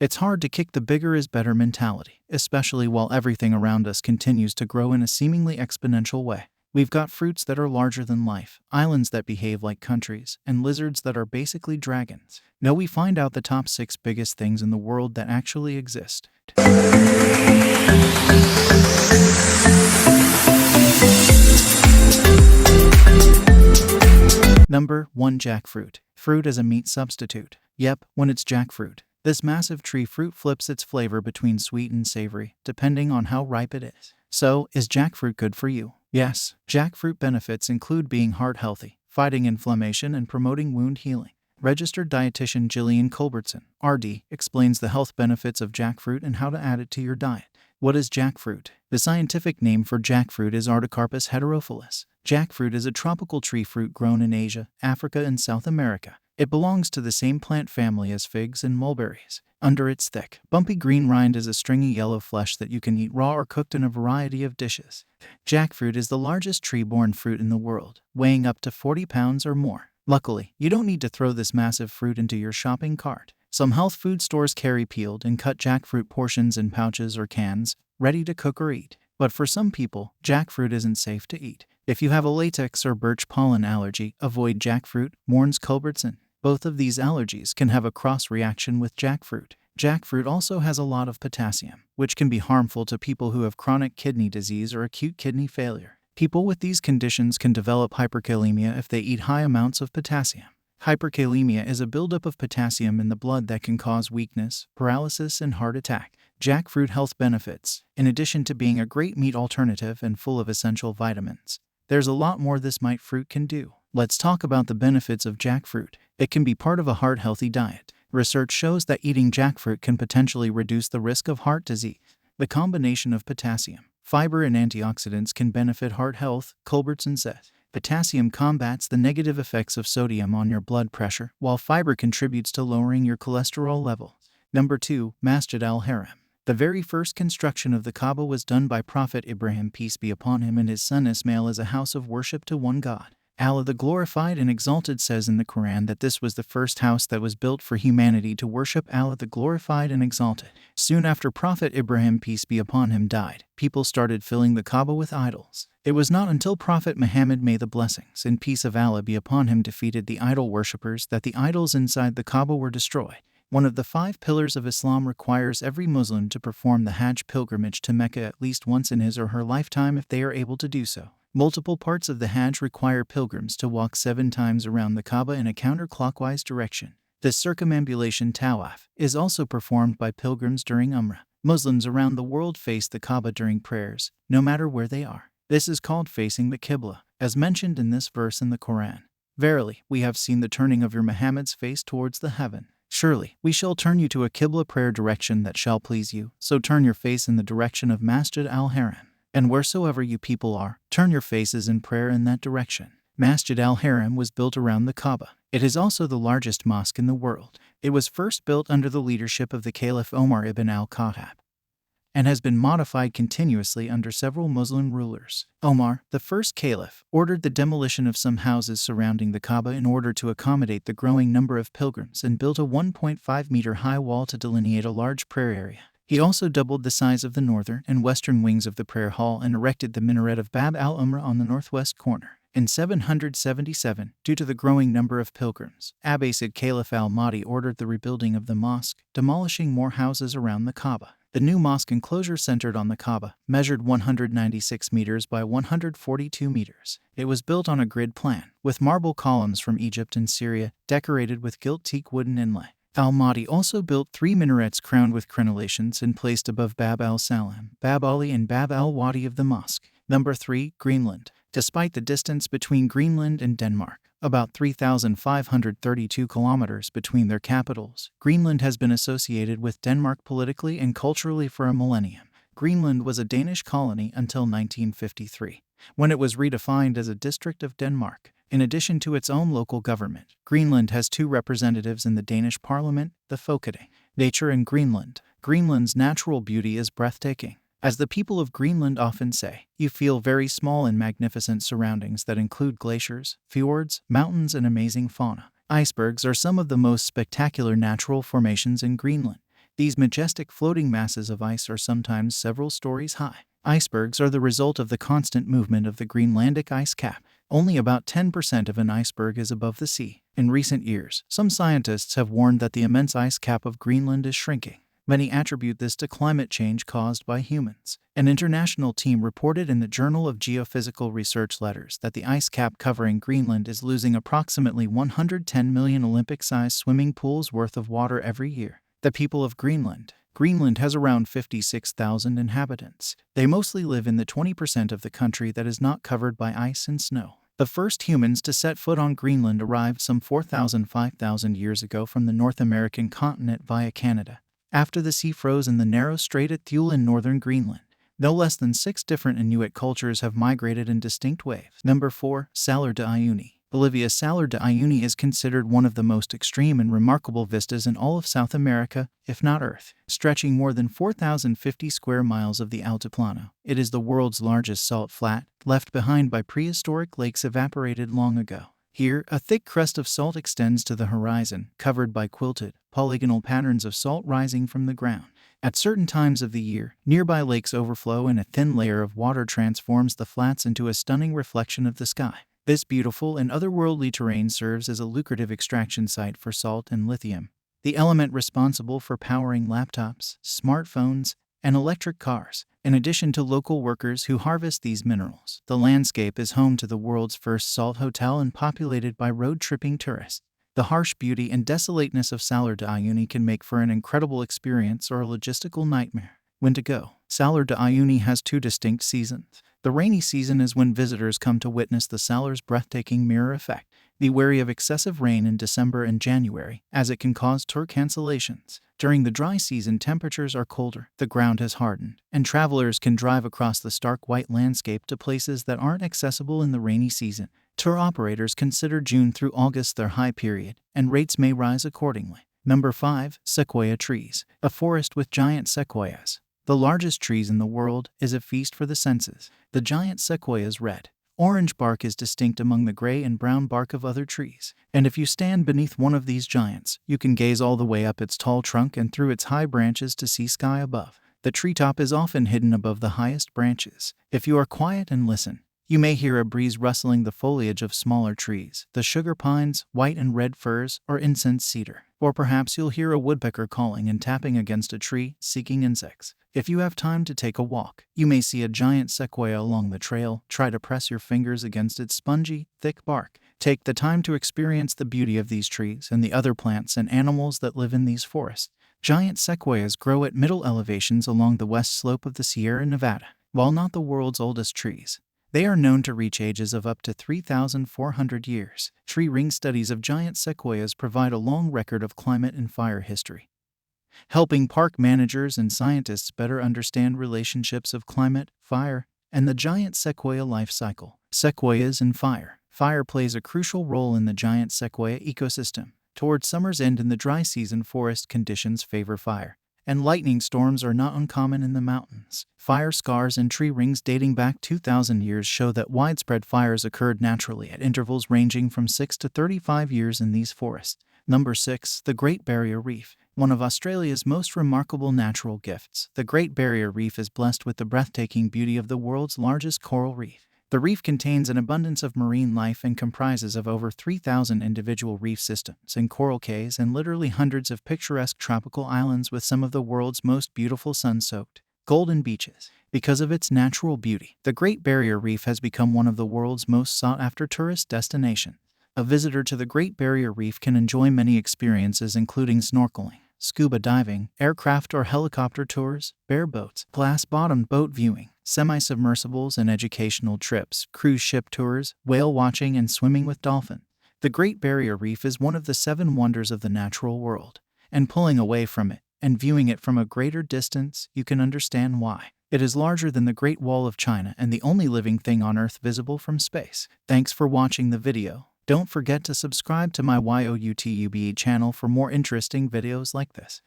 It's hard to kick the bigger is better mentality, especially while everything around us continues to grow in a seemingly exponential way. We've got fruits that are larger than life, islands that behave like countries, and lizards that are basically dragons. Now we find out the top 6 biggest things in the world that actually exist. Number 1. Jackfruit. Fruit as a meat substitute. Yep, when it's jackfruit. This massive tree fruit flips its flavor between sweet and savory, depending on how ripe it is. So, is jackfruit good for you? Yes. Jackfruit benefits include being heart healthy, fighting inflammation, and promoting wound healing. Registered dietitian Jillian Culbertson, RD, explains the health benefits of jackfruit and how to add it to your diet. What is jackfruit? The scientific name for jackfruit is Artocarpus heterophyllus. Jackfruit is a tropical tree fruit grown in Asia, Africa, and South America. It belongs to the same plant family as figs and mulberries. Under its thick, bumpy green rind is a stringy yellow flesh that you can eat raw or cooked in a variety of dishes. Jackfruit is the largest tree-borne fruit in the world, weighing up to 40 pounds or more. Luckily, you don't need to throw this massive fruit into your shopping cart. Some health food stores carry peeled and cut jackfruit portions in pouches or cans, ready to cook or eat. But for some people, jackfruit isn't safe to eat. If you have a latex or birch pollen allergy, avoid jackfruit, warns Culbertson. Both of these allergies can have a cross-reaction with jackfruit. Jackfruit also has a lot of potassium, which can be harmful to people who have chronic kidney disease or acute kidney failure. People with these conditions can develop hyperkalemia if they eat high amounts of potassium. Hyperkalemia is a buildup of potassium in the blood that can cause weakness, paralysis, and heart attack. Jackfruit health benefits. In addition to being a great meat alternative and full of essential vitamins, there's a lot more this might fruit can do. Let's talk about the benefits of jackfruit. It can be part of a heart-healthy diet. Research shows that eating jackfruit can potentially reduce the risk of heart disease. The combination of potassium, fiber, and antioxidants can benefit heart health, Culbertson says. Potassium combats the negative effects of sodium on your blood pressure, while fiber contributes to lowering your cholesterol levels. Number 2. Masjid al-Haram. The very first construction of the Kaaba was done by Prophet Ibrahim, peace be upon him, and his son Ismail as a house of worship to one God. Allah the Glorified and Exalted says in the Quran that this was the first house that was built for humanity to worship Allah the Glorified and Exalted. Soon after Prophet Ibrahim, peace be upon him, died, people started filling the Kaaba with idols. It was not until Prophet Muhammad, may the blessings and peace of Allah be upon him, defeated the idol worshippers that the idols inside the Kaaba were destroyed. One of the 5 pillars of Islam requires every Muslim to perform the Hajj pilgrimage to Mecca at least once in his or her lifetime if they are able to do so. Multiple parts of the Hajj require pilgrims to walk 7 times around the Kaaba in a counterclockwise direction. This circumambulation tawaf is also performed by pilgrims during Umrah. Muslims around the world face the Kaaba during prayers, no matter where they are. This is called facing the Qibla, as mentioned in this verse in the Quran. Verily, we have seen the turning of your Muhammad's face towards the heaven. Surely, we shall turn you to a Qibla prayer direction that shall please you, so turn your face in the direction of Masjid al-Haram. And wheresoever you people are, turn your faces in prayer in that direction. Masjid al-Haram was built around the Kaaba. It is also the largest mosque in the world. It was first built under the leadership of the Caliph Omar ibn al-Khattab, and has been modified continuously under several Muslim rulers. Omar, the first caliph, ordered the demolition of some houses surrounding the Kaaba in order to accommodate the growing number of pilgrims, and built a 1.5-meter-high wall to delineate a large prayer area. He also doubled the size of the northern and western wings of the prayer hall and erected the minaret of Bab al-Umrah on the northwest corner. In 777, due to the growing number of pilgrims, Abbasid Caliph al-Mahdi ordered the rebuilding of the mosque, demolishing more houses around the Kaaba. The new mosque enclosure centered on the Kaaba measured 196 meters by 142 meters. It was built on a grid plan, with marble columns from Egypt and Syria, decorated with gilt teak wooden inlay. Al-Mahdi also built 3 minarets crowned with crenellations and placed above Bab al-Salam, Bab Ali, and Bab al-Wadi of the mosque. Number 3. Greenland. Despite the distance between Greenland and Denmark, about 3,532 kilometers between their capitals, Greenland has been associated with Denmark politically and culturally for a millennium. Greenland was a Danish colony until 1953, when it was redefined as a district of Denmark. In addition to its own local government, Greenland has 2 representatives in the Danish parliament, the Folketing. Nature in Greenland. Greenland's natural beauty is breathtaking. As the people of Greenland often say, you feel very small in magnificent surroundings that include glaciers, fjords, mountains, and amazing fauna. Icebergs are some of the most spectacular natural formations in Greenland. These majestic floating masses of ice are sometimes several stories high. Icebergs are the result of the constant movement of the Greenlandic ice cap. Only about 10% of an iceberg is above the sea. In recent years, some scientists have warned that the immense ice cap of Greenland is shrinking. Many attribute this to climate change caused by humans. An international team reported in the Journal of Geophysical Research Letters that the ice cap covering Greenland is losing approximately 110 million Olympic-sized swimming pools worth of water every year. The people of Greenland. Greenland has around 56,000 inhabitants. They mostly live in the 20% of the country that is not covered by ice and snow. The first humans to set foot on Greenland arrived some 5,000 years ago from the North American continent via Canada, after the sea froze in the narrow strait at Thule in northern Greenland. No less than 6 different Inuit cultures have migrated in distinct waves. Number 4. Salar de Uyuni. Bolivia's Salar de Uyuni is considered one of the most extreme and remarkable vistas in all of South America, if not Earth. Stretching more than 4,050 square miles of the Altiplano, it is the world's largest salt flat, left behind by prehistoric lakes evaporated long ago. Here, a thick crust of salt extends to the horizon, covered by quilted, polygonal patterns of salt rising from the ground. At certain times of the year, nearby lakes overflow and a thin layer of water transforms the flats into a stunning reflection of the sky. This beautiful and otherworldly terrain serves as a lucrative extraction site for salt and lithium, the element responsible for powering laptops, smartphones, and electric cars. In addition to local workers who harvest these minerals, the landscape is home to the world's first salt hotel and populated by road-tripping tourists. The harsh beauty and desolateness of Salar de Uyuni can make for an incredible experience or a logistical nightmare. When to go? Salar de Uyuni has 2 distinct seasons. The rainy season is when visitors come to witness the Salar's breathtaking mirror effect. Be wary of excessive rain in December and January, as it can cause tour cancellations. During the dry season, temperatures are colder, the ground has hardened, and travelers can drive across the stark white landscape to places that aren't accessible in the rainy season. Tour operators consider June through August their high period, and rates may rise accordingly. Number 5. Sequoia trees. A forest with giant sequoias, the largest trees in the world, is a feast for the senses. The giant sequoia's red, orange bark is distinct among the gray and brown bark of other trees. And if you stand beneath one of these giants, you can gaze all the way up its tall trunk and through its high branches to see sky above. The treetop is often hidden above the highest branches. If you are quiet and listen, you may hear a breeze rustling the foliage of smaller trees, the sugar pines, white and red firs, or incense cedar. Or perhaps you'll hear a woodpecker calling and tapping against a tree, seeking insects. If you have time to take a walk, you may see a giant sequoia along the trail. Try to press your fingers against its spongy, thick bark. Take the time to experience the beauty of these trees and the other plants and animals that live in these forests. Giant sequoias grow at middle elevations along the west slope of the Sierra Nevada. While not the world's oldest trees, they are known to reach ages of up to 3,400 years. Tree ring studies of giant sequoias provide a long record of climate and fire history, helping park managers and scientists better understand relationships of climate, fire, and the giant sequoia life cycle. Sequoias and fire. Fire plays a crucial role in the giant sequoia ecosystem. Toward summer's end in the dry season, forest conditions favor fire, and lightning storms are not uncommon in the mountains. Fire scars and tree rings dating back 2,000 years show that widespread fires occurred naturally at intervals ranging from 6 to 35 years in these forests. Number 6. The Great Barrier Reef. One of Australia's most remarkable natural gifts, the Great Barrier Reef is blessed with the breathtaking beauty of the world's largest coral reef. The reef contains an abundance of marine life and comprises of over 3,000 individual reef systems and coral cays and literally hundreds of picturesque tropical islands with some of the world's most beautiful sun-soaked, golden beaches. Because of its natural beauty, the Great Barrier Reef has become one of the world's most sought-after tourist destinations. A visitor to the Great Barrier Reef can enjoy many experiences including snorkeling, scuba diving, aircraft or helicopter tours, bare boats, glass-bottomed boat viewing, semi-submersibles and educational trips, cruise ship tours, whale watching and swimming with dolphins. The Great Barrier Reef is one of the 7 wonders of the natural world, and pulling away from it and viewing it from a greater distance, you can understand why. It is larger than the Great Wall of China and the only living thing on Earth visible from space. Thanks for watching the video. Don't forget to subscribe to my YOUTUBE channel for more interesting videos like this.